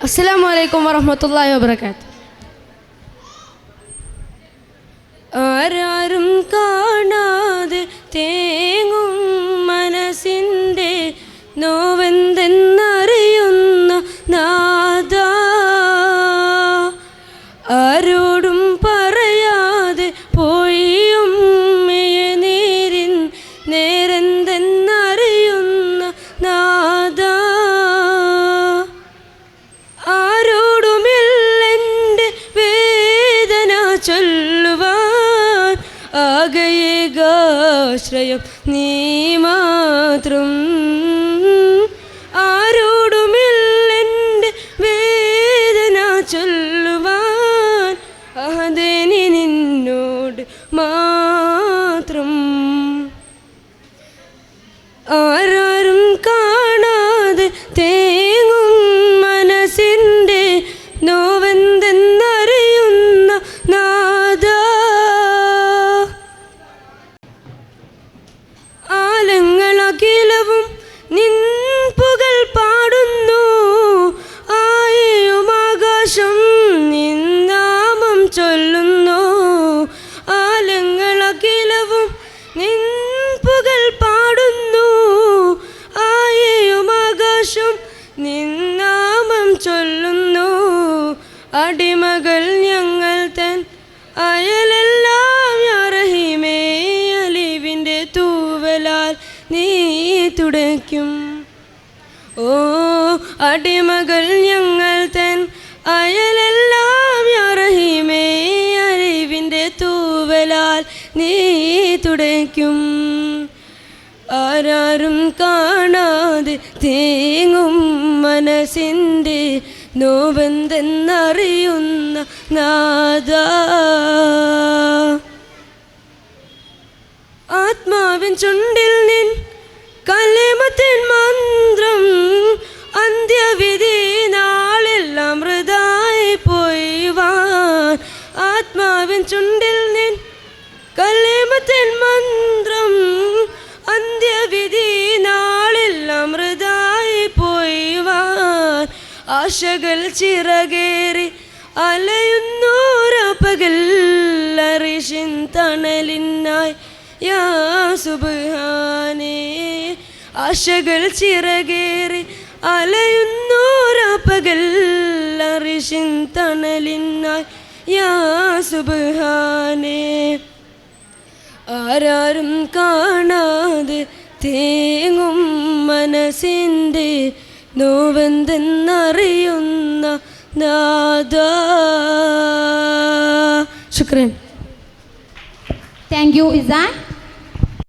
അസ്സലാമു അലൈക്കും വറഹ്മത്തുള്ളാഹി വബറകാതുഹു. ആരാരും കാണാതെ തേങ്ങും മനസ്സിൻ്റെ നോവെന്തെന്നറിയുന്ന നാദാ, ആരോടും പറയാതെ പോയി ഉമ്മയെ നേരെന്തെന്നറിയുന്ന നാദാ, ആരോടുമില്ലെൻ്റെ വേദന ചൊല്ലുവാൻ, ആകയേകാശ്രയം നീ മാത്രം. ആരോടുമില്ലെൻ്റെ വേദന ചൊല്ലുവാൻ, അഹദനി നിന്നോട് മാത്രം. ആരാരും കാണാതെ തേങ്ങും മനസ്സിൻ്റെ നോവെന്തെന്നറിയുന്ന നാദാ, ആലങ്ങളകിലവും നിൻ പുകൾ പാടുന്നു, ആകശം നിൻ നാമം ചൊല്ലുന്നു. ആലങ്ങളകിലവും നിൻ പുകൾ പാടുന്നു, ആകശം നിൻ നാമം ചൊല്ലുന്നു. അടിമകൾ ഞങ്ങൾ തൻ അയലെല്ലാം യാ റഹീമേ, അലിവിൻ്റെ തൂവലാൽ നീ തുടയ്ക്കും. ഓ അടിമകൾ ഞങ്ങൾ തൻ അയലെല്ലാം യാ റഹീമേ, അലിവിൻ്റെ തൂവലാൽ നീ തുടയ്ക്കും. ആരാരും കാണാതെ തേങ്ങും മനസ്സിൻ്റെ നോവെന്തെന്നറിയുന്ന നാദാ, ആത്മാവിൻ ചുണ്ടിൽ നിൻ കലിമത്തിൻ മന്ത്രം, അന്ത്യവിധി നാളെല്ലാം വൃഥായി പോയിവാൻ. ആത്മാവിൻ ചുണ്ടിൽ നിൻ കലിമത്തിൻ മന്ത്രം, അന്ത്യവിധി നാളെല്ലാം വൃഥായി പോയിവാൻ. ആശകൾ ചിറകേറി അലയുന്നു രാപ്പകൽ, അർശിൻ തണലിനായി യാ സുബ്ഹാനേ. ആശകൾ ചിറകേറി അലയുന്നു രാപ്പകൽ, അർശിൻ തണലിനായി യാ സുബ്ഹാനേ. ആരാരും കാണാതെ തേങ്ങും മനസ്സിൻ്റെ നോവെന്തെന്നറിയുന്ന നാദാ. ശുക്രൻ. Thank you Izan.